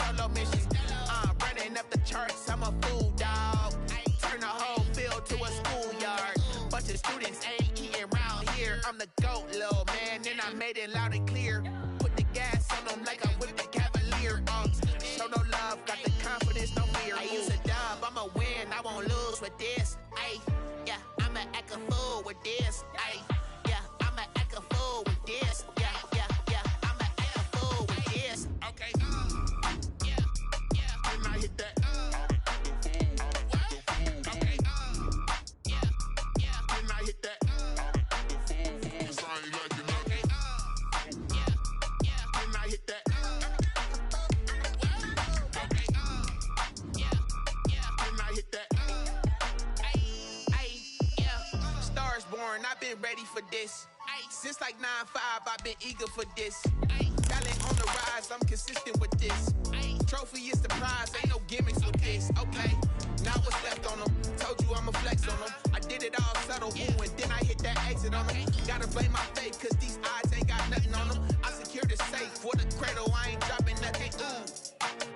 solo mission. Running up the charts, I'm a fool, dog. Turn the whole field to a schoolyard. Bunch of students ain't eating round here. I'm the GOAT, little man, and I made it loud and clear. Put the gas on them like I whipped the Cavalier. Show no love, got the confidence, no fear. I use a dub, I'ma win, I won't lose with this. Ay, yeah, I'ma act a fool with this. Ay, yeah, I'ma act a fool with this. Yeah, yeah, yeah, I'ma act a fool with this. Okay, yeah, yeah, and I hit that. Okay, yeah, yeah, and I hit that. Cause I ain't like it. Okay, yeah, yeah, and I hit that. Okay, yeah, yeah, and I hit that. Stars born, I've been ready for this. Since like 9-5, I've been eager for this. Talent on the rise, I'm consistent with this. Trophy is the prize, ain't no gimmicks with this. Okay, now what's left on them? Told you I'ma flex on them. I did it all subtle, ooh, and then I hit that exit on them. Gotta blame my faith, cause these odds ain't got nothing on them. I secured the safe for the cradle, I ain't dropping nothing.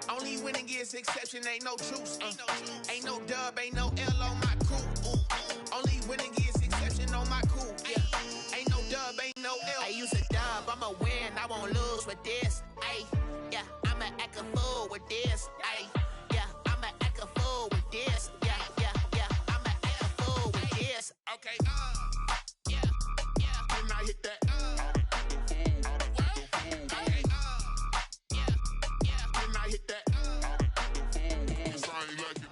Only winning is exception, ain't no truce. Ain't no dub, ain't no L on my crew. Only winning is exception on my crew. Yeah, ain't no dub, ain't no L. I use a dub, I'ma win, I won't lose with this. Ay, yeah, I'ma act a fool with this. Ay, yeah, I'ma act a fool with this. Yeah, yeah, yeah, I'ma act a fool with this. Okay, yeah, yeah, and I hit that. Okay, yeah, yeah, and I hit that. Cause I ain't like it.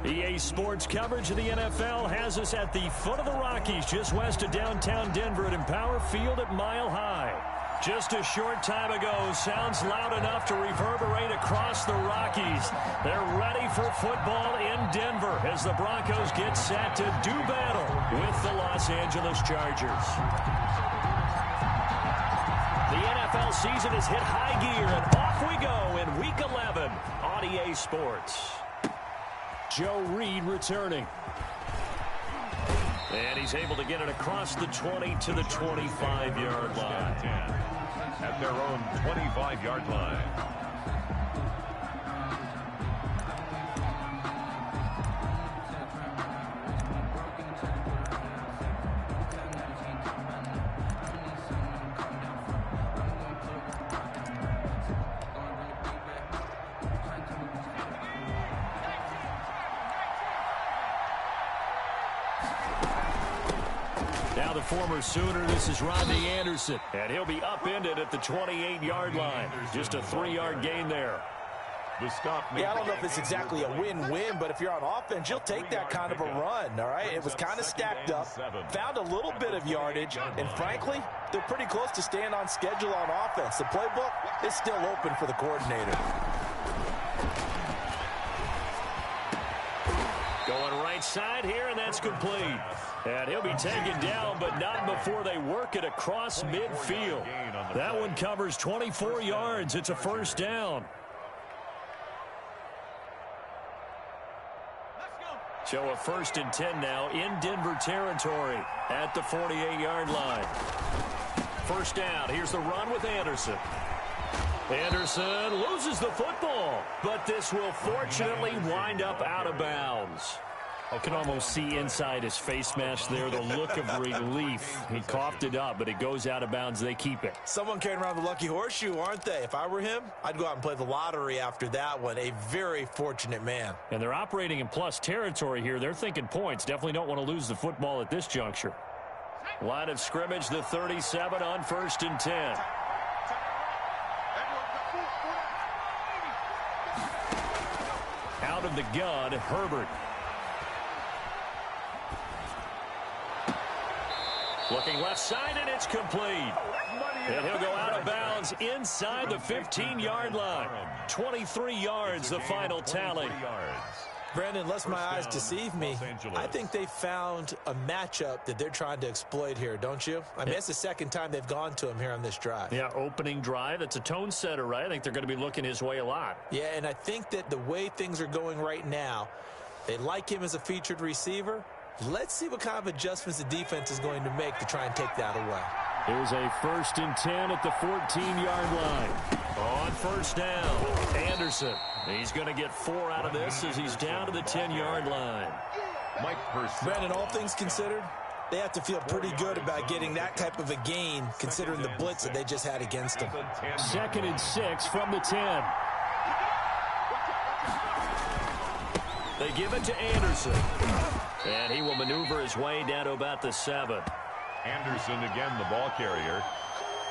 EA Sports coverage of the NFL has us at the foot of the Rockies, just west of downtown Denver at Empower Field at Mile High. Just a short time ago, sounds loud enough to reverberate across the Rockies. They're ready for football in Denver as the Broncos get set to do battle with the Los Angeles Chargers. The NFL season has hit high gear, and off we go in Week 11 on EA Sports. Joe Reed returning. And he's able to get it across the 20 to the 25-yard line. At their own 25-yard line. Now the former Sooner, this is Rodney Anderson, and he'll be upended at the 28-yard line. Just a 3-yard gain there. The stop. Yeah, I don't know if it's exactly a win-win, but if you're on offense, you'll take that kind of a run, all right? It was kind of stacked up, found a little bit of yardage, and frankly, they're pretty close to staying on schedule on offense. The playbook is still open for the coordinator. Going right side here, and that's complete. And he'll be taken down, but not before they work it across midfield. That one covers 24 yards. It's a first down. So a 1st and 10 now in Denver territory at the 48-yard line. First down. Here's the run with Anderson. Anderson loses the football, but this will fortunately wind up out of bounds. I can almost see inside his face mask there the look of relief. He coughed it up, but it goes out of bounds. They keep it. Someone carrying around the lucky horseshoe, aren't they? If I were him, I'd go out and play the lottery after that one. A very fortunate man. And they're operating in plus territory here. They're thinking points. Definitely don't want to lose the football at this juncture. Line of scrimmage, the 37 on 1st and 10. Out of the gun, Herbert. Looking left side, and it's complete. And he'll go out of bounds inside the 15-yard line. 23 yards, the final tally. Brandon, unless my eyes deceive me, I think they found a matchup that they're trying to exploit here, don't you? I mean, it's the second time they've gone to him here on this drive. Yeah, opening drive. It's a tone setter, right? I think they're going to be looking his way a lot. Yeah, and I think that the way things are going right now, they like him as a featured receiver. Let's see what kind of adjustments the defense is going to make to try and take that away. Here's a 1st and 10 at the 14-yard line. On 1st down, Anderson. He's going to get 4 out of this as he's down to the 10-yard line. Brandon, all things considered, they have to feel pretty good about getting that type of a gain considering the blitz that they just had against them. 2nd and 6 from the 10. They give it to Anderson. And he will maneuver his way down to about the 7. Anderson again, the ball carrier.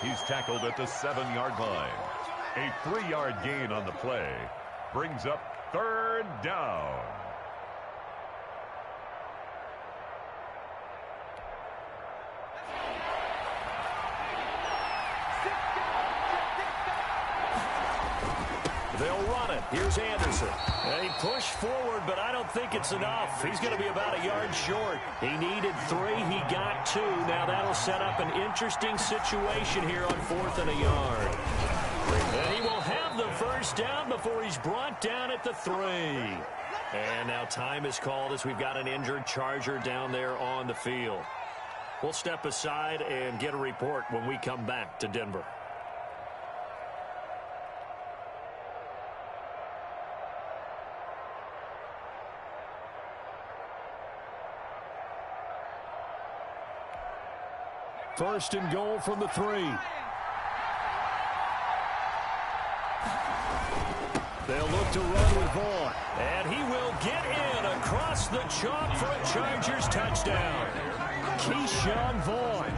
He's tackled at the 7-yard line. A 3-yard gain on the play. Brings up 3rd down. They'll run it. Here's Anderson. And he pushed forward, but I don't think it's enough. He's going to be about a yard short. He needed 3. He got 2. Now that'll set up an interesting situation here on 4th and a yard. And he will have the 1st down before he's brought down at the 3. And now time is called as we've got an injured Charger down there on the field. We'll step aside and get a report when we come back to Denver. First and goal from the 3. They'll look to run with Vaughn. And he will get in across the chalk for a Chargers touchdown. Keyshawn Vaughn,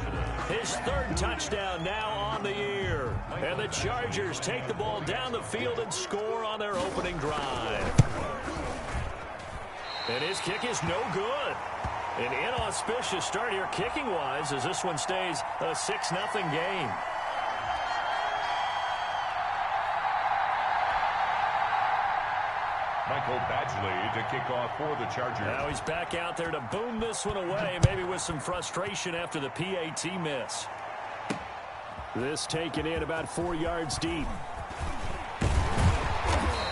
his 3rd touchdown now on the year. And the Chargers take the ball down the field and score on their opening drive. And his kick is no good. An inauspicious start here kicking-wise as this one stays a 6-0 game. Michael Badgley to kick off for the Chargers. Now he's back out there to boom this one away, maybe with some frustration after the PAT miss. This taken in about 4 yards deep.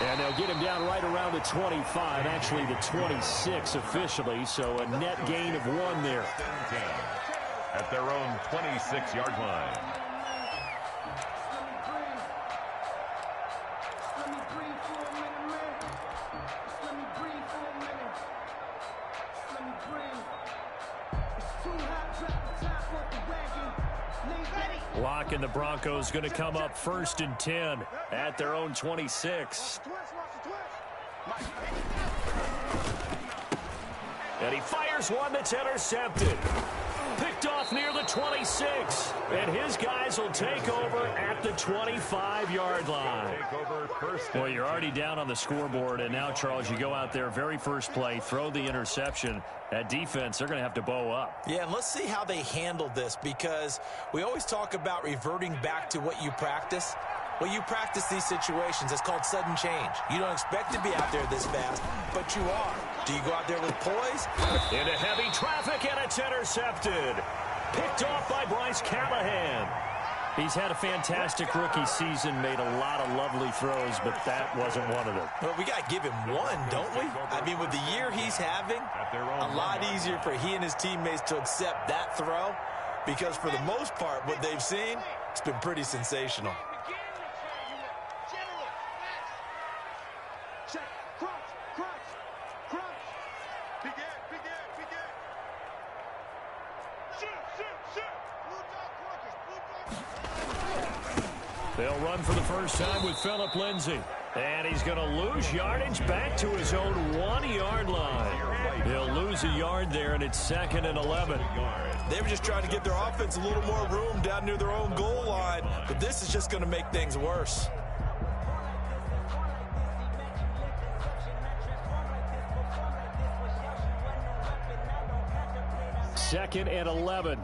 And they'll get him down right around the 25, actually the 26 officially, so a net gain of 1 there. At their own 26-yard line. Lock and the Broncos going to come up 1st and 10 at their own 26. And he fires one that's intercepted. Picked off near the 26. And his guys will take over at the 25-yard line. Well, you're already down on the scoreboard, and now, Charles, you go out there, very first play, throw the interception. At defense, they're going to have to bow up. Yeah, and let's see how they handle this, because we always talk about reverting back to what you practice. Well, you practice these situations. It's called sudden change. You don't expect to be out there this fast, but you are. Do you go out there with poise? Into heavy traffic, and it's intercepted. Picked off by Bryce Callahan. He's had a fantastic rookie season, made a lot of lovely throws, but that wasn't one of them. Well, we got to give him 1, don't we? I mean, with the year he's having, a lot easier for he and his teammates to accept that throw, because for the most part, what they've seen, it's been pretty sensational. They'll run for the first time with Phillip Lindsay. And he's going to lose yardage back to his own 1-yard line. He'll lose a yard there, and it's 2nd and 11. They were just trying to get their offense a little more room down near their own goal line, but this is just going to make things worse. Second and 11.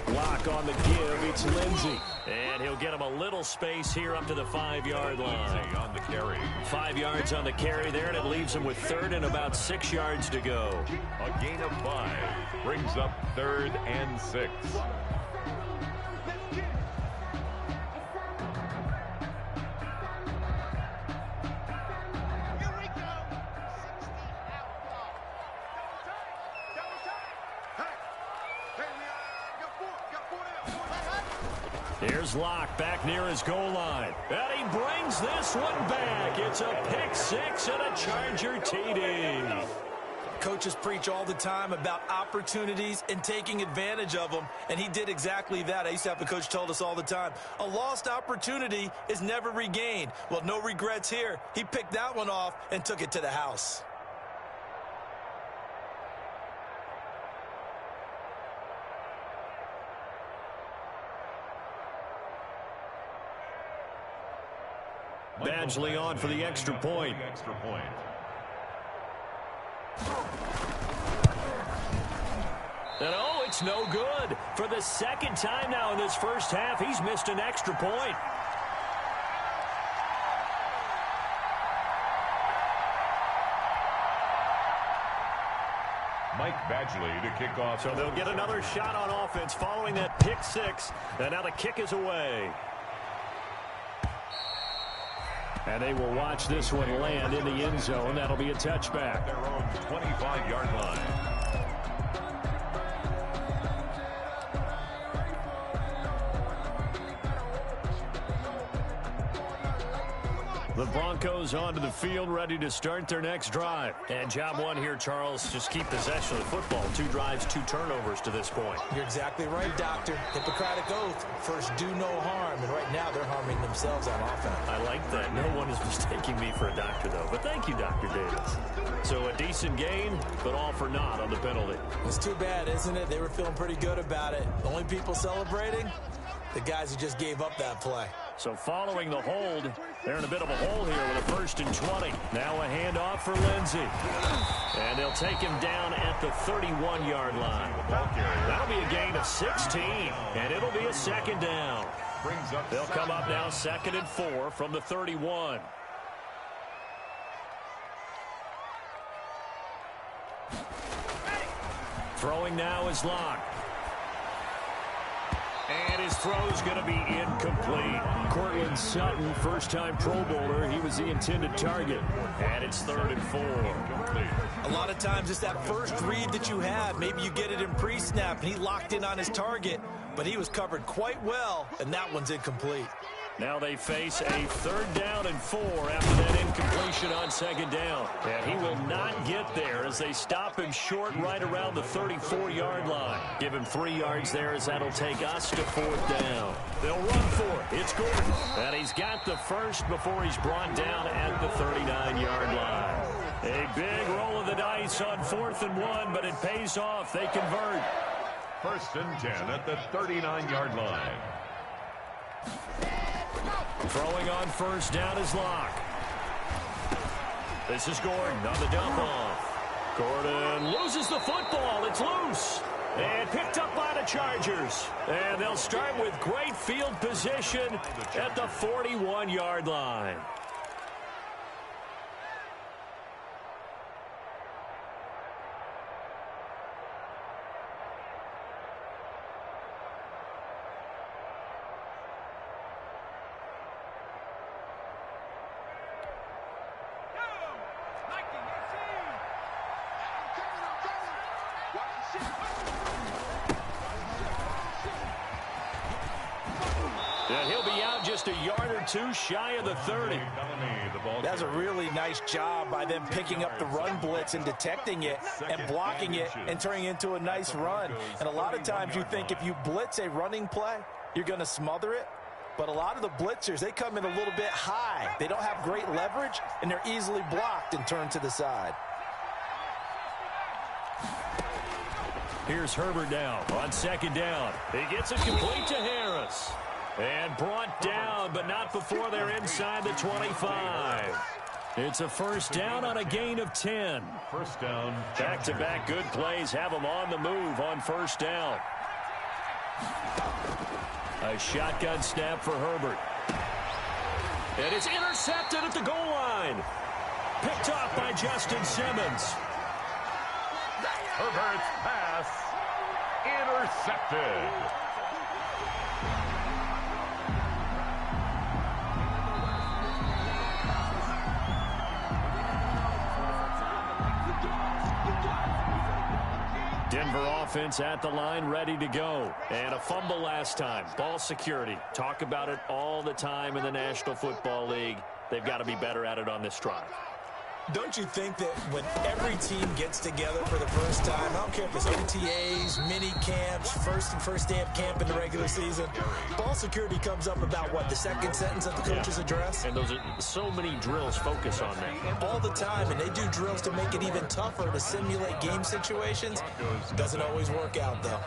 Lock on the give. It's Lindsay. And he'll get him a little space here up to the 5-yard line. On the carry. 5 yards on the carry there, and it leaves him with 3rd and about 6 yards to go. A gain of 5 brings up 3rd and 6. Here's Locke back near his goal line. And he brings this one back. It's a pick 6 and a Charger TD. Coaches preach all the time about opportunities and taking advantage of them, and he did exactly that. I used to have a coach told us all the time, a lost opportunity is never regained. Well, no regrets here. He picked that one off and took it to the house. Badgley on for the extra point. And oh, it's no good. For the 2nd time now in this first half, he's missed an extra point. Mike Badgley to kick off. So they'll get another shot on offense following that pick 6. And now the kick is away. And they will watch this one land in the end zone. That'll be a touchback. Their own 25-yard line. The Broncos onto the field, ready to start their next drive. And job one here, Charles, just keep possession of the football. 2 drives, 2 turnovers to this point. You're exactly right, Doctor. Hippocratic oath. First, do no harm. And right now, they're harming themselves on offense. I like that. No one is mistaking me for a doctor, though. But thank you, Dr. Davis. So a decent gain, but all for naught on the penalty. It's too bad, isn't it? They were feeling pretty good about it. The only people celebrating? The guys who just gave up that play. So following the hold, they're in a bit of a hole here with a 1st and 20. Now a handoff for Lindsey. And they'll take him down at the 31-yard line. That'll be a gain of 16, and it'll be a 2nd down. They'll come up now 2nd and 4 from the 31. Throwing now is Locke. And his throw's going to be incomplete. Cortland Sutton, first-time Pro Bowler. He was the intended target. And it's 3rd and 4. A lot of times it's that first read that you have. Maybe you get it in pre-snap, and he locked in on his target. But he was covered quite well, and that one's incomplete. Now they face a 3rd down and 4 after that incompletion on 2nd down. And he will not get there as they stop him short right around the 34-yard line. Give him 3 yards there as that'll take us to 4th down. They'll run for it. It's Gordon. And he's got the first before he's brought down at the 39-yard line. A big roll of the dice on 4th and 1, but it pays off. They convert. 1st and 10 at the 39-yard line. Throwing on 1st down is Locke. This is Gordon on the dump off. Gordon loses the football. It's loose. And picked up by the Chargers. And they'll start with great field position at the 41-yard line. And he'll be out just a yard or 2 shy of the 30. That's a really nice job by them picking up the run blitz and detecting it and blocking it and turning it into a nice run. And a lot of times you think if you blitz a running play, you're going to smother it. But a lot of the blitzers, they come in a little bit high. They don't have great leverage, and they're easily blocked and turned to the side. Here's Herbert now on 2nd down. He gets it complete to Harris. And brought down, but not before they're inside the 25. It's a 1st down on a gain of 10. 1st down. Back-to-back good plays have them on the move on 1st down. A shotgun snap for Herbert. And it's intercepted at the goal line. Picked off by Justin Simmons. Herbert's pass intercepted. Denver offense at the line, ready to go. And a fumble last time. Ball security. Talk about it all the time in the National Football League. They've got to be better at it on this drive. Don't you think that when every team gets together for the first time, I don't care if it's OTAs, mini camps, first day of camp in the regular season, ball security comes up about, what, the second sentence of the coach's address? And those are so many drills focus on that. All the time, and they do drills to make it even tougher to simulate game situations. Doesn't always work out, though.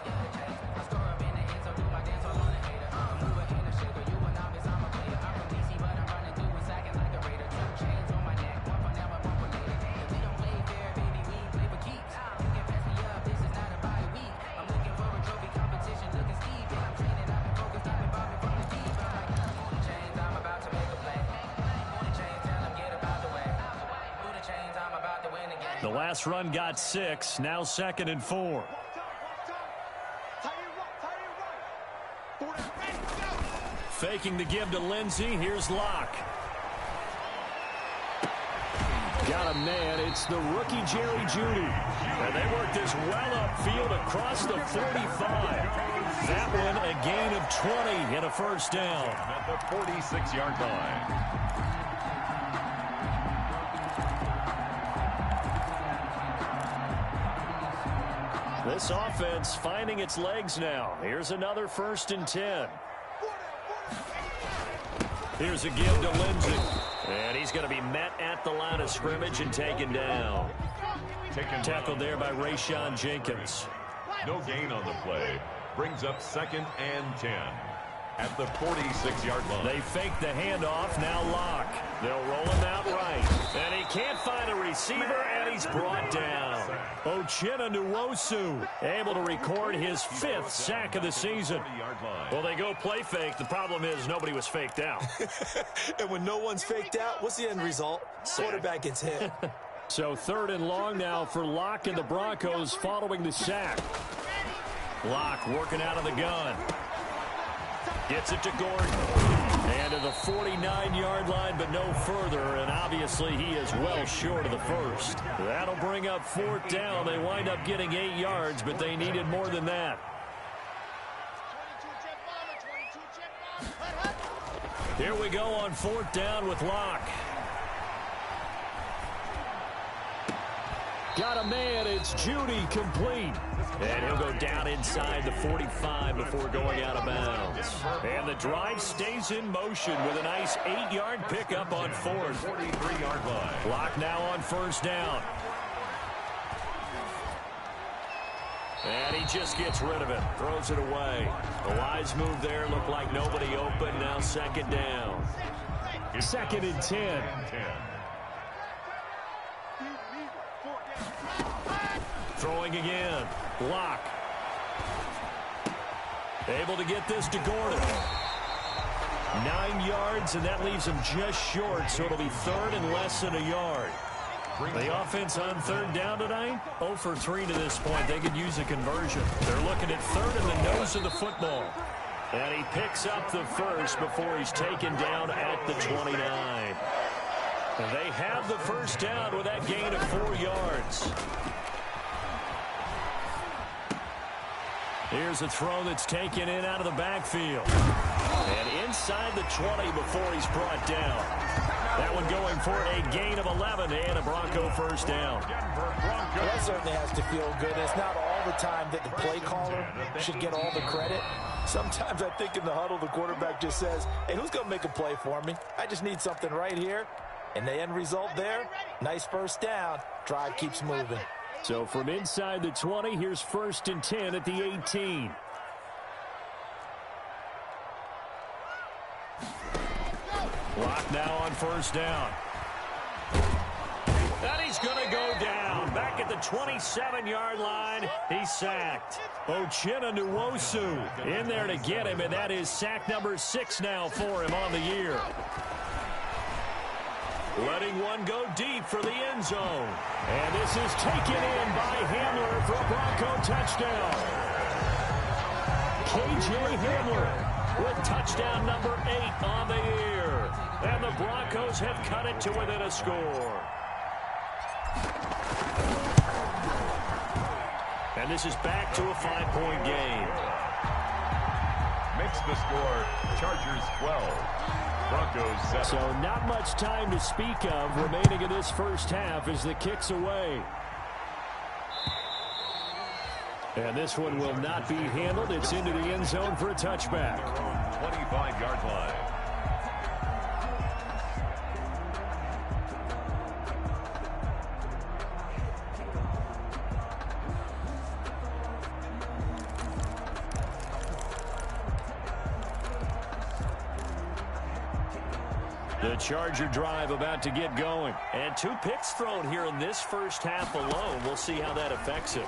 The last run got 6, now 2nd and 4. Faking the give to Lindsey. Here's Locke. Got a man. It's the rookie Jerry Jeudy. And they work this well upfield across the 45. That one a gain of 20 and a first down. At the 46-yard line. This offense finding its legs now. Here's another 1st and 10. Here's a give to Lindsey. And he's going to be met at the line of scrimmage and taken down. Tackled there by Rayshon Jenkins. No gain on the play. Brings up 2nd and 10. At the 46-yard line. They fake the handoff. Now Locke. They'll roll him out right. And he can't find a receiver, and he's brought down. Uchenna able to record his 5th sack of the season. Well, they go play fake. The problem is nobody was faked out. And when no one's faked out, what's the end result? Quarterback gets hit. So 3rd and long now for Locke and the Broncos following the sack. Locke working out of the gun. Gets it to Gordon. And to the 49-yard line, but no further. And obviously he is well short of the first. That'll bring up 4th down. They wind up getting 8 yards, but they needed more than that. Here we go on 4th down with Locke. Got a man. It's Jeudy complete. And he'll go down inside the 45 before going out of bounds. And the drive stays in motion with a nice 8-yard pickup on 4th. 43-yard line. Locke now on 1st down. And he just gets rid of it. Throws it away. A wise move there. Looked like nobody open. Now 2nd down. 2nd and 10. Throwing again. Locke. Able to get this to Gordon. 9 yards, and that leaves him just short, so it'll be 3rd and less than a yard. The offense on 3rd down tonight, 0 for 3 to this point. They could use a conversion. They're looking at 3rd in the nose of the football. And he picks up the first before he's taken down at the 29. And they have the first down with that gain of 4 yards. Here's a throw that's taken in out of the backfield. And inside the 20 before he's brought down. That one going for a gain of 11 and a Bronco first down. Well, that certainly has to feel good. It's not all the time that the play caller should get all the credit. Sometimes I think in the huddle, the quarterback just says, hey, who's going to make a play for me? I just need something right here. And the end result there, nice first down. Drive keeps moving. So from inside the 20, here's 1st and 10 at the 18. Locke now on 1st down. And he's going to go down. Back at the 27-yard line, he's sacked. Uchenna in there to get him, and that is sack number 6 now for him on the year. letting one go deep for the end zone. And this is taken in by Hamler for a Bronco touchdown. K.J. Hamler with touchdown number 8 on the year. And the Broncos have cut it to within a score. And this is back to a 5-point game. Makes the score Chargers 12, Broncos 7. So not much time to speak of remaining in this first half as the kick's away. And this one will not be handled. It's into the end zone for a touchback. 25-yard line. The Charger drive about to get going. And 2 picks thrown here in this first half alone. We'll see how that affects him.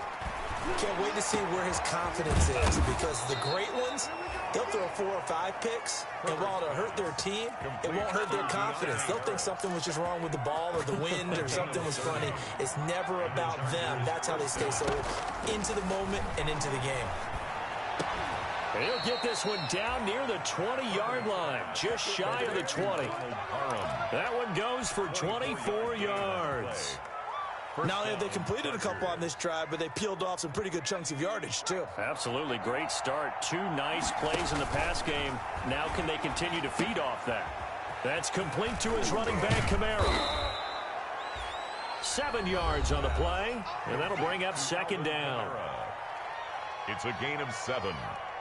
Can't wait to see where his confidence is, because the great ones, they'll throw 4 or 5 picks, and while it'll hurt their team, it won't hurt their confidence. They'll think something was just wrong with the ball or the wind or something was funny. It's never about them. That's how they stay so into the moment and into the game. He'll get this one down near the 20-yard line, just shy of the 20. That one goes for 24 yards. Not only have they completed a couple on this drive, but they peeled off some pretty good chunks of yardage, too. Absolutely. Great start. 2 nice plays in the pass game. Now can they continue to feed off that? That's complete to his running back, Kamara. 7 yards on the play, and that'll bring up second down. It's a gain of 7.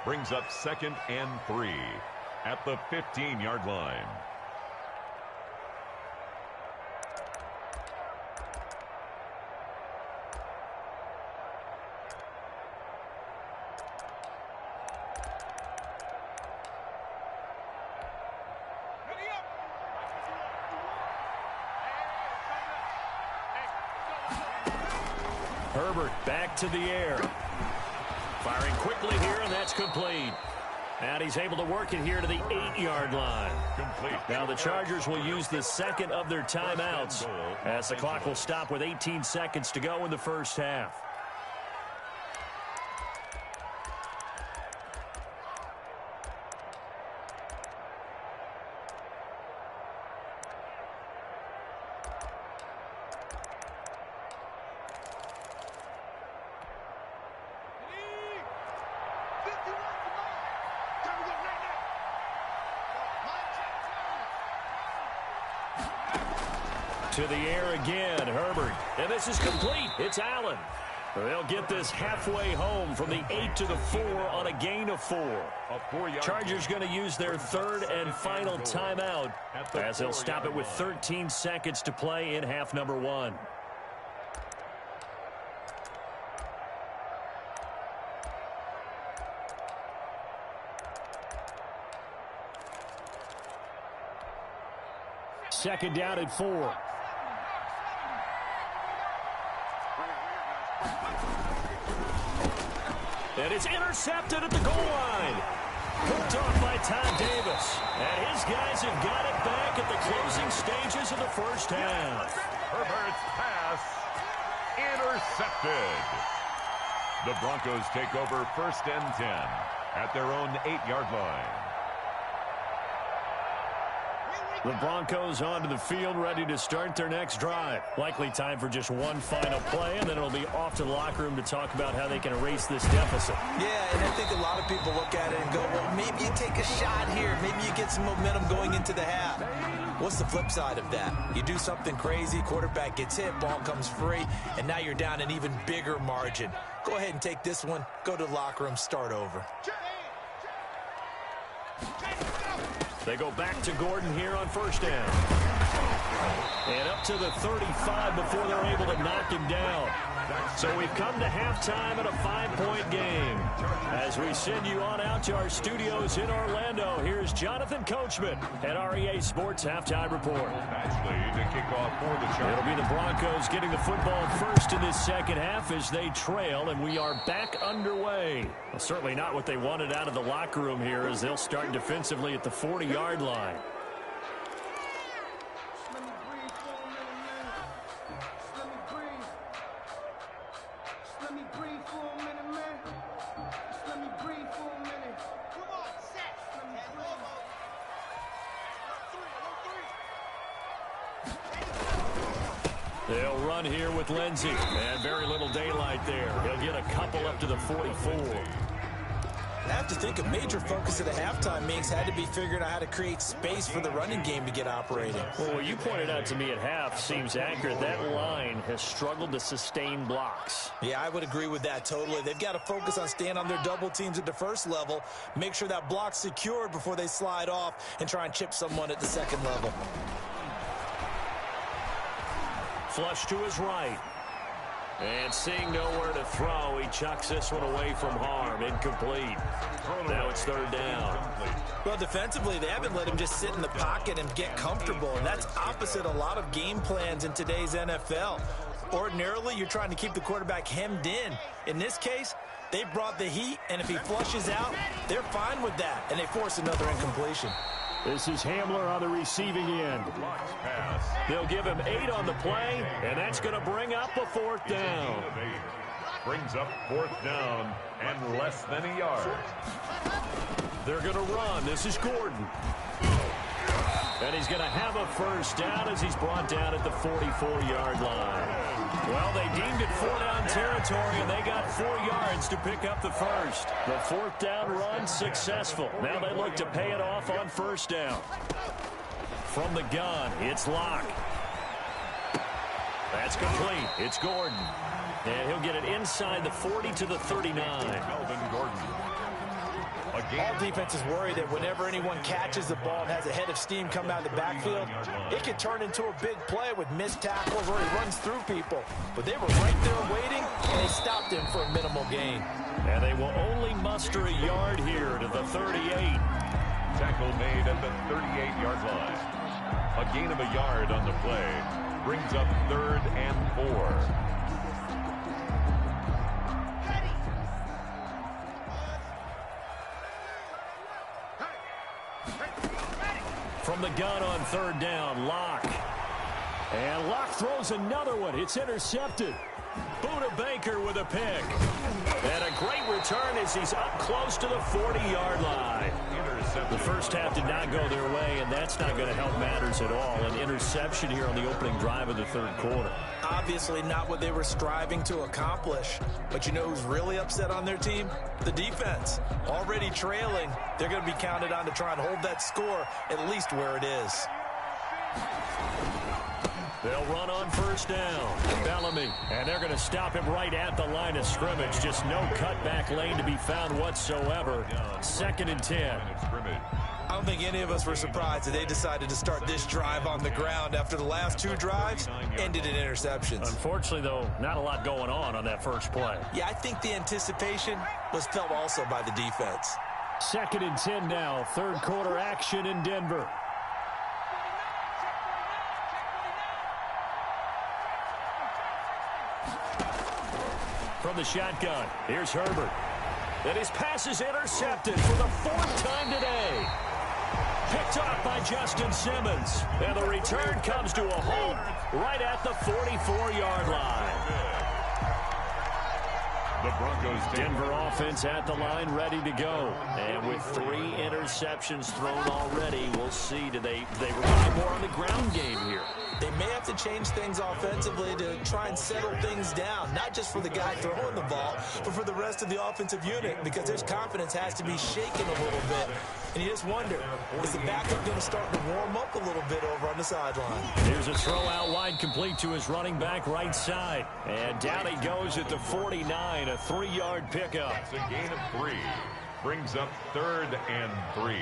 Brings up 2nd and 3 at the 15-yard line. Herbert back to the air. Firing quickly here, and that's complete. And he's able to work it here to the 8-yard line. Complete. Now the Chargers will use the second of their timeouts as the clock will stop with 18 seconds to go in the first half. To the air again, Herbert. And this is complete. It's Allen. They'll get this halfway home from the 8 to the 4 on a gain of 4. Chargers going to use their 3rd and final timeout as they'll stop it with 13 seconds to play in half number 1. Second down at 4. And it's intercepted at the goal line. Picked off by Todd Davis. And his guys have got it back at the closing stages of the first half. Herbert's pass intercepted. The Broncos take over 1st and 10 at their own 8-yard line. The Broncos onto the field, ready to start their next drive. Likely time for just one final play, and then it'll be off to the locker room to talk about how they can erase this deficit. Yeah, and I think a lot of people look at it and go, well, maybe you take a shot here. Maybe you get some momentum going into the half. What's the flip side of that? You do something crazy, quarterback gets hit, ball comes free, and now you're down an even bigger margin. Go ahead and take this one, go to the locker room, start over. They go back to Gordon here on first down. And up to the 35 before they're able to knock him down. So we've come to halftime in a 5-point game. As we send you on out to our studios in Orlando, here's Jonathan Coachman at REA Sports Halftime Report. Actually, to kick off for the Chargers. It'll be the Broncos getting the football first in this second half as they trail, and we are back underway. Well, certainly not what they wanted out of the locker room here as they'll start defensively at the 40-yard line. They'll run here with Lindsey. And very little daylight there. He'll get a couple up to the 44. I have to think a major focus of the halftime meetings had to be figuring out how to create space for the running game to get operating. Well, what you pointed out to me at half seems accurate. That line has struggled to sustain blocks. Yeah, I would agree with that totally. They've got to focus on staying on their double teams at the first level, make sure that block's secured before they slide off and try and chip someone at the second level. Flush to his right. And seeing nowhere to throw, he chucks this one away from harm. Incomplete. Now it's third down. Well, defensively, they haven't let him just sit in the pocket and get comfortable, and that's opposite a lot of game plans in today's NFL. Ordinarily, you're trying to keep the quarterback hemmed in. In this case, they brought the heat, and if he flushes out, they're fine with that, and they force another incompletion. This is Hamler on the receiving end. They'll give him 8 on the play, and that's going to bring up a fourth down. Brings up fourth down and less than a yard. They're going to run. This is Gordon. And he's going to have a first down as he's brought down at the 44-yard line. Well, they deemed it 4-down territory, and they got 4 yards to pick up the first. The fourth down run successful. Now they look to pay it off on first down. From the gun, it's Locke. That's complete. It's Gordon. And he'll get it inside the 40 to the 39. Melvin Gordon. All defenses worry that whenever anyone catches the ball and has a head of steam come out of the backfield, it can turn into a big play with missed tackles or he runs through people. But they were right there waiting, and they stopped him for a minimal gain. And they will only muster a yard here to the 38. Tackle made at the 38-yard line. A gain of a yard on the play brings up 3rd and 4. From the gun on third down, Locke. And Locke throws another one. It's intercepted. Buda Baker with a pick. And a great return as he's up close to the 40-yard line. The first half did not go their way, and that's not going to help matters at all. An interception here on the opening drive of the third quarter. Obviously not what they were striving to accomplish. But you know who's really upset on their team? The defense. Already trailing, they're going to be counted on to try and hold that score at least where it is. They'll run on first down. Bellamy. And they're going to stop him right at the line of scrimmage. Just no cutback lane to be found whatsoever. 2nd and 10. I don't think any of us were surprised that they decided to start this drive on the ground after the last 2 drives ended in interceptions. Unfortunately, though, not a lot going on that first play. Yeah, I think the anticipation was felt also by the defense. 2nd and 10 now. Third quarter action in Denver. From the shotgun, here's Herbert. And his pass is intercepted for the 4th time today. Picked up by Justin Simmons. And the return comes to a halt right at the 44-yard line. The Broncos. Denver offense at the line, ready to go. And with 3 interceptions thrown already, we'll see. Do they rely more on the ground game here? They may have to change things offensively to try and settle things down, not just for the guy throwing the ball, but for the rest of the offensive unit, because their confidence has to be shaken a little bit. And you just wonder, is the backup going to start to warm up a little bit over on the sideline? Here's a throw out wide, complete to his running back right side. And down he goes at the 49, a 3-yard pickup. It's a gain of 3. Brings up 3rd and 3.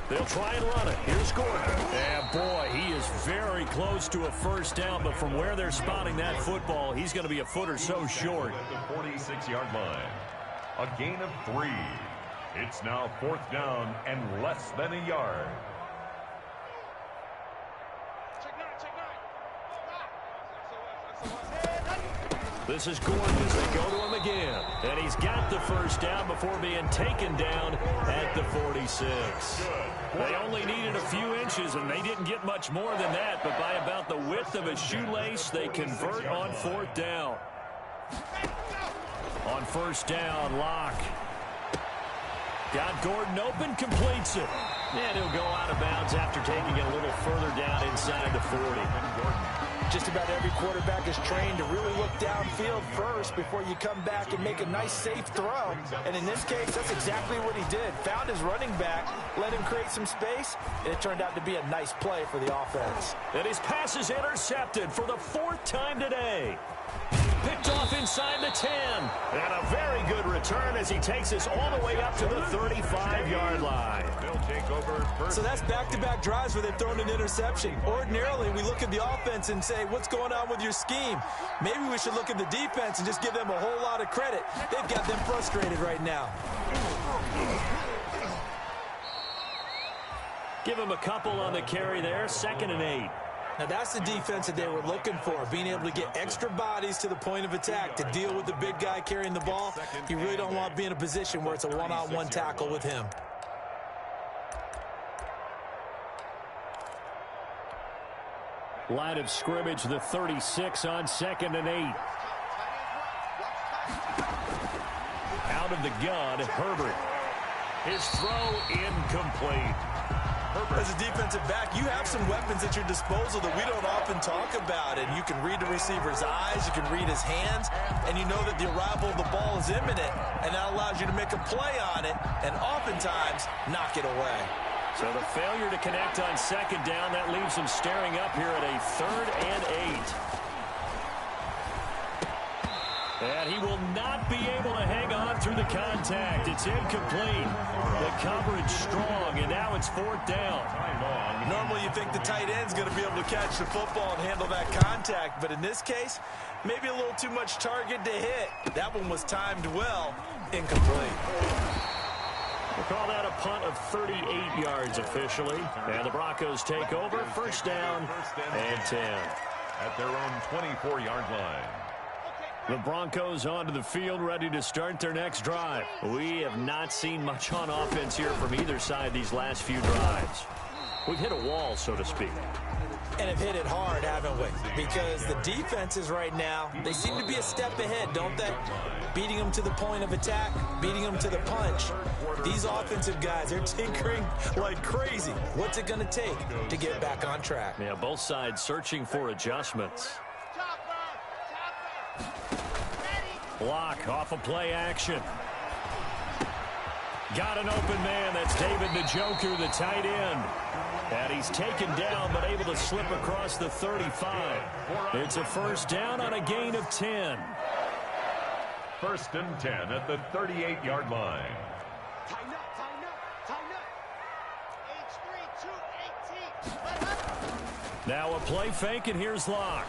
They'll try and run it. Here's Gordon. And boy, he is very close to a first down, but from where they're spotting that football, he's going to be a foot or so short. At the 46-yard line. A gain of 3. It's now 4th down and less than a yard. This is Gordon as they go to him again. And he's got the first down before being taken down at the 46. They only needed a few inches, and they didn't get much more than that. But by about the width of a shoelace, they convert on 4th down. On first down, Locke. Got Gordon open, completes it. And he'll go out of bounds after taking it a little further down inside the 40. Just about every quarterback is trained to really look downfield first before you come back and make a nice, safe throw. And in this case, that's exactly what he did. Found his running back, let him create some space, and it turned out to be a nice play for the offense. And his pass is intercepted for the 4th time today. Picked off inside the 10. And a very good return as he takes us all the way up to the 35-yard line. So that's back-to-back drives where they've thrown an interception. Ordinarily, we look at the offense and say, what's going on with your scheme? Maybe we should look at the defense and just give them a whole lot of credit. They've got them frustrated right now. Give him a couple on the carry there. 2nd and 8. Now, that's the defense that they were looking for, being able to get extra bodies to the point of attack to deal with the big guy carrying the ball. You really don't want to be in a position where it's a one-on-one tackle with him. Line of scrimmage, the 36 on 2nd and 8. Out of the gun, Herbert. His throw incomplete. As a defensive back, you have some weapons at your disposal that we don't often talk about. And you can read the receiver's eyes, you can read his hands, and you know that the arrival of the ball is imminent, and that allows you to make a play on it and oftentimes knock it away. So the failure to connect on 2nd down, that leaves him staring up here at a 3rd and 8. And he will not be able to hang on through the contact. It's incomplete. The coverage strong, and now it's 4th down. Normally you think the tight end's going to be able to catch the football and handle that contact, but in this case, maybe a little too much target to hit. That one was timed well. Incomplete. We'll call that a punt of 38 yards officially. And the Broncos take over. 1st down and 10. At their own 24-yard line. The Broncos onto the field, ready to start their next drive. We have not seen much on offense here from either side these last few drives. We've hit a wall, so to speak. And have hit it hard, haven't we? Because the defenses right now, they seem to be a step ahead, don't they? Beating them to the point of attack, beating them to the punch. These offensive guys are tinkering like crazy. What's it going to take to get back on track? Yeah, both sides searching for adjustments. Block off of play action. Got an open man. That's David Njoku, the tight end. And he's taken down, but able to slip across the 35. It's a 1st down on a gain of 10. 1st and 10 at the 38-yard line. Now a play fake, and here's Locke.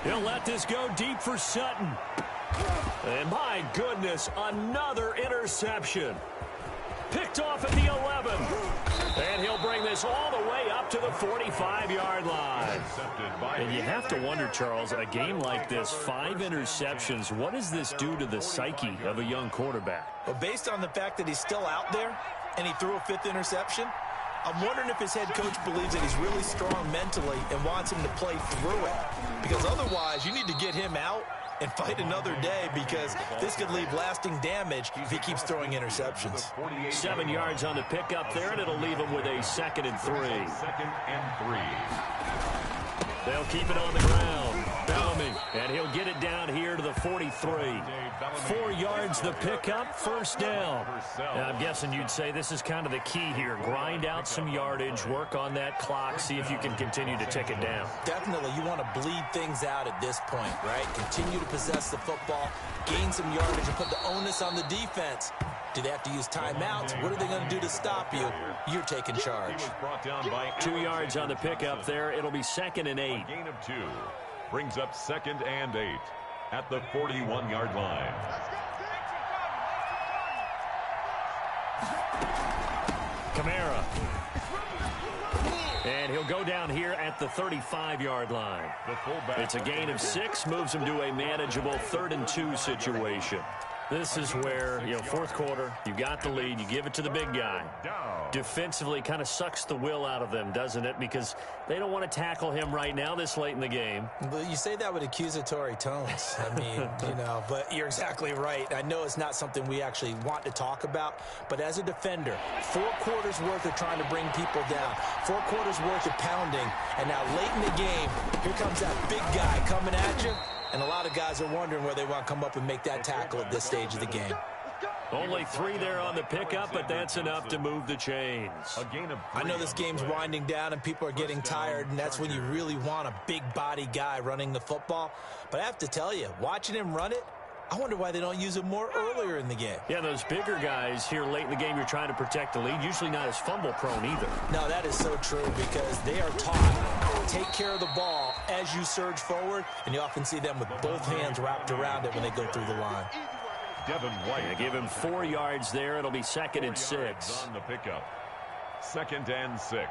He'll let this go deep for Sutton. And my goodness, another interception. Picked off at the 11. And he'll bring this all the way up to the 45-yard line. And you have to wonder, Charles, a game like this, 5 interceptions, what does this do to the psyche of a young quarterback? Well, based on the fact that he's still out there and he threw a 5th interception, I'm wondering if his head coach believes that he's really strong mentally and wants him to play through it. Because otherwise, you need to get him out and fight another day, because this could leave lasting damage if he keeps throwing interceptions. 7 yards on the pickup there, and it'll leave him with a 2nd and 3. 2nd and 3. They'll keep it on the ground. Bellamy, and he'll get it down here to the 43. 4 yards the pickup, 1st down. Now, I'm guessing you'd say this is kind of the key here. Grind out some yardage, work on that clock, see if you can continue to tick it down. Definitely, you want to bleed things out at this point, right? Continue to possess the football, gain some yardage, and put the onus on the defense. Do they have to use timeouts? What are they going to do to stop you? You're taking charge. 2 yards on the pickup there. It'll be 2nd and 8. Gain of 2 brings up 2nd and 8 at the 41-yard line. Kamara. And he'll go down here at the 35-yard line. It's a gain of 6, moves him to a manageable 3rd and 2 situation. This is where, fourth quarter, you got the lead, you give it to the big guy. Defensively, kind of sucks the will out of them, doesn't it? Because they don't want to tackle him right now this late in the game. But you say that with accusatory tones. I mean, but you're exactly right. I know it's not something we actually want to talk about, but as a defender, 4 quarters worth of trying to bring people down, 4 quarters worth of pounding, and now late in the game, here comes that big guy coming at you. And a lot of guys are wondering where they want to come up and make that tackle at this stage of the game. Only 3 there on the pickup, but that's enough to move the chains. I know this game's winding down and people are getting tired, and that's when you really want a big body guy running the football. But I have to tell you, watching him run it, I wonder why they don't use him more earlier in the game. Yeah, those bigger guys here late in the game, you're trying to protect the lead, usually not as fumble prone either. No, that is so true because they are taught to take care of the ball as you surge forward, and you often see them with both hands wrapped around it when they go through the line. Devin White. Yeah, give him 4 yards there. It'll be 2nd and 6. On the pickup. 2nd and 6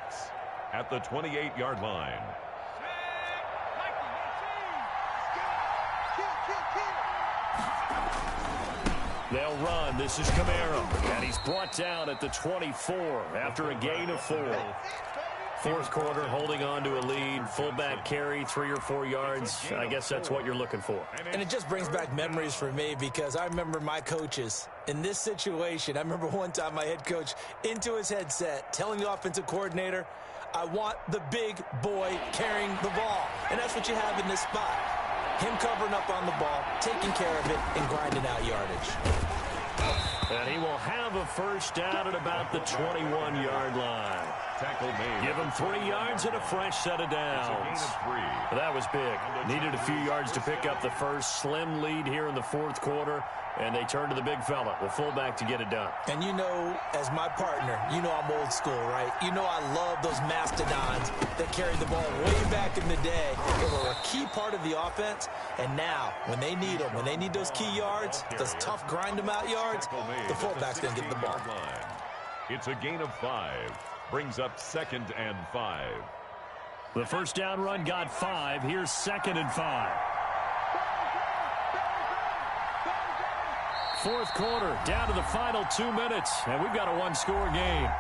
at the 28-yard line. They'll run. This is Camaro, and he's brought down at the 24 after a gain of 4. Fourth quarter, holding on to a lead, fullback carry, 3 or 4 yards. I guess that's what you're looking for. And it just brings back memories for me because I remember my coaches in this situation. I remember one time my head coach into his headset telling the offensive coordinator, I want the big boy carrying the ball. And that's what you have in this spot. Him covering up on the ball, taking care of it, and grinding out yardage. And he will have a first down at about the 21-yard line. Tackle made. Give him 3 yards and a fresh set of downs. That was big. Needed a few yards to pick up the first. Slim lead here in the fourth quarter, and they turn to the big fella, the fullback, to get it done. And as my partner, I'm old school, right? I love those mastodons that carried the ball way back in the day. They were a key part of the offense, and now, when they need them, when they need those key yards, those tough grind-them-out yards, the fullback's going to get the ball. It's a gain of 5. Brings up 2nd and 5. The first down run got 5. Here's 2nd and 5. Fourth quarter, down to the final 2 minutes, and we've got a 1-score game.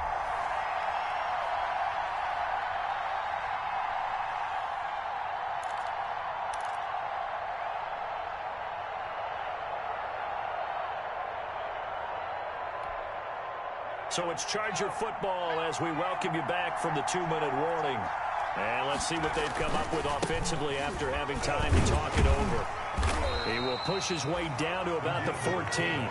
So it's Charger football as we welcome you back from the 2-minute warning. And let's see what they've come up with offensively after having time to talk it over. He will push his way down to about the 14.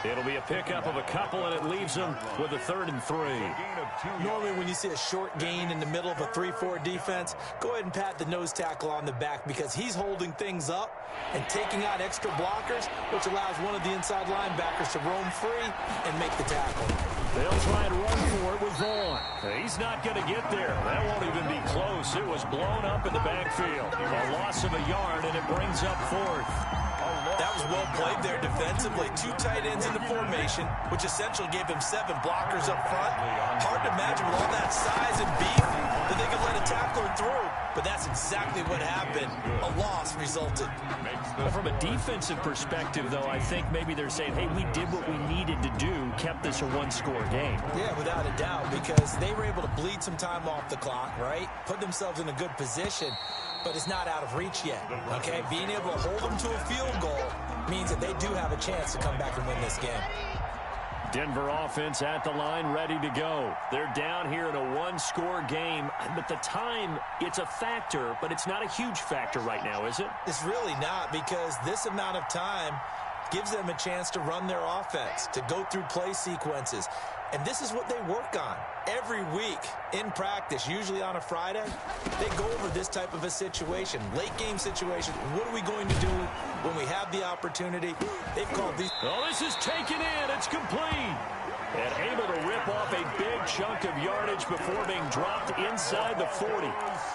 It'll be a pickup of a couple, and it leaves him with a 3rd and 3. Normally when you see a short gain in the middle of a 3-4 defense, go ahead and pat the nose tackle on the back because he's holding things up and taking out extra blockers, which allows one of the inside linebackers to roam free and make the tackle. They'll try and run for it with Vaughn. He's not going to get there. That won't even be close. It was blown up in the backfield. A loss of a yard, and it brings up 4th. That was well played there defensively. 2 tight ends in the formation, which essentially gave him 7 blockers up front. Hard to imagine with all that size and beef that they could let a tackler through. But that's exactly what happened. A loss resulted. Well, from a defensive perspective, though, I think maybe they're saying, hey, we did what we needed to do, kept this a 1-score game. Yeah, without a doubt, because they were able to bleed some time off the clock, right? Put themselves in a good position. But it's not out of reach yet, okay? Being able to hold them to a field goal means that they do have a chance to come back and win this game. Denver offense at the line, ready to go. They're down here in a 1-score game, but the time, it's a factor, but it's not a huge factor right now, is it? It's really not, because this amount of time gives them a chance to run their offense, to go through play sequences. And this is what they work on every week in practice, usually on a Friday. They go over this type of a situation, late game situation. What are we going to do when we have the opportunity? They've called these. Oh, this is taken in. It's complete. And able to rip off a big chunk of yardage before being dropped inside the 40.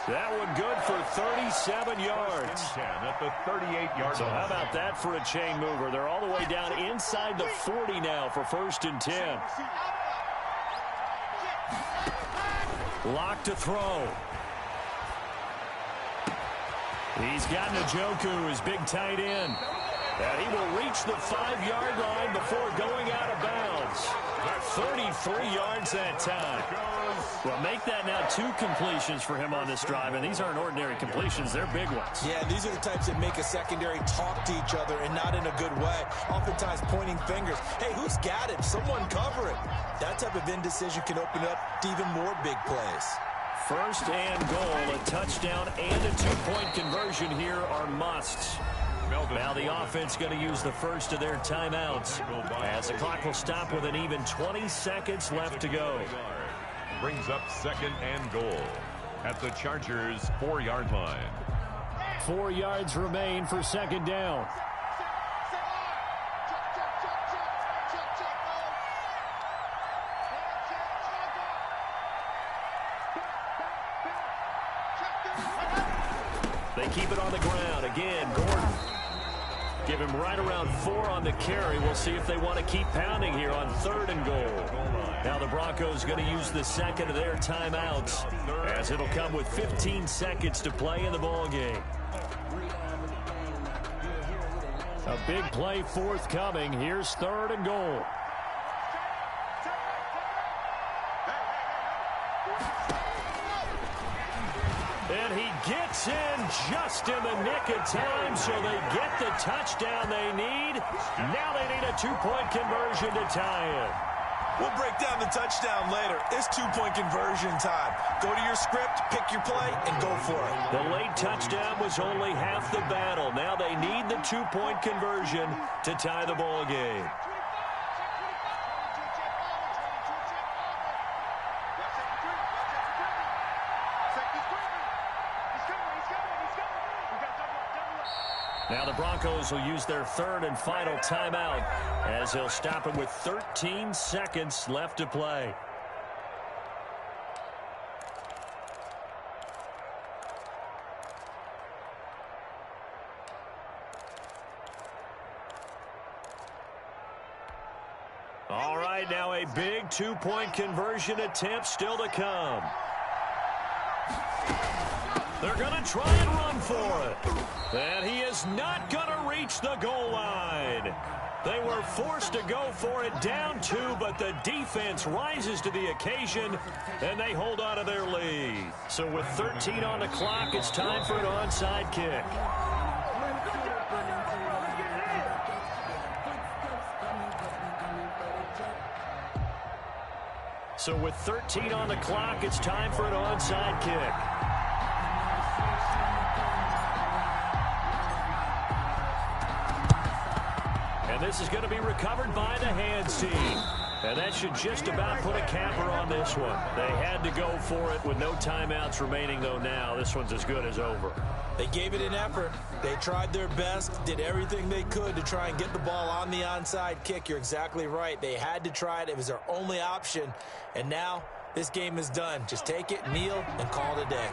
That one good for 37 yards. At the 38-yard So line. how about that for a chain mover? They're all the way down inside the 40 now for 1st and 10. Lock to throw. He's got Njoku, his big tight end. And he will reach the 5-yard line before going out of bounds. 33 yards that time. Well, make that now 2 completions for him on this drive, and these aren't ordinary completions. They're big ones. Yeah, these are the types that make a secondary talk to each other and not in a good way. Oftentimes pointing fingers. Hey, who's got him? Someone cover him. That type of indecision can open up to even more big plays. First and goal, a touchdown and a 2-point conversion here are musts. Now the offense going to use the first of their timeouts as the clock will stop with an even 20 seconds left to go. Brings up second and goal at the Chargers' 4-yard line. 4 yards remain for second down. They keep it on the ground. Again, Gordon. Give him right around 4 on the carry. We'll see if they want to keep pounding here on 3rd and goal. Now the Broncos going to use the second of their timeouts as it'll come with 15 seconds to play in the ball game. A big play forthcoming. Here's 3rd and goal. And he gets in just in the nick of time, so they get the touchdown they need. Now they need a 2-point conversion to tie it. We'll break down the touchdown later. It's 2-point conversion time. Go to your script, pick your play, and go for it. The late touchdown was only half the battle. Now they need the 2-point conversion to tie the ball game. Now the Broncos will use their 3rd and final timeout as they'll stop it with 13 seconds left to play. All right, now a big 2-point conversion attempt still to come. They're going to try and run for it. And he is not going to reach the goal line. They were forced to go for it down 2, but the defense rises to the occasion, and they hold on to their lead. So with 13 on the clock, it's time for an onside kick. So with 13 on the clock, it's time for an onside kick. And this is going to be recovered by the hands team. And that should just about put a capper on this one. They had to go for it with no timeouts remaining, though now. This one's as good as over. They gave it an effort. They tried their best, did everything they could to try and get the ball on the onside kick. You're exactly right. They had to try it. It was their only option. And now this game is done. Just take it, kneel, and call it a day.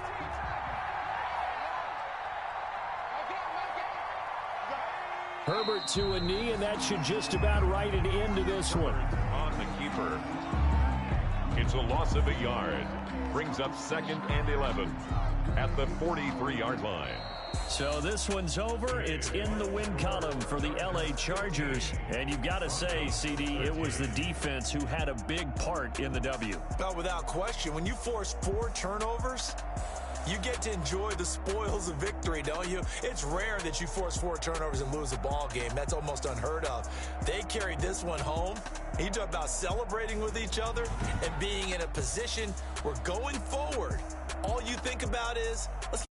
Herbert to a knee, and that should just about write an end to this one. On the keeper. It's a loss of a yard. Brings up 2nd and 11 at the 43-yard line. So this one's over. It's in the win column for the LA Chargers. And you've got to say, CD, it was the defense who had a big part in the W. Oh, without question. When you force 4 turnovers, you get to enjoy the spoils of victory, don't you? It's rare that you force 4 turnovers and lose a ball game. That's almost unheard of. They carried this one home. You talk about celebrating with each other and being in a position where going forward, all you think about is, let's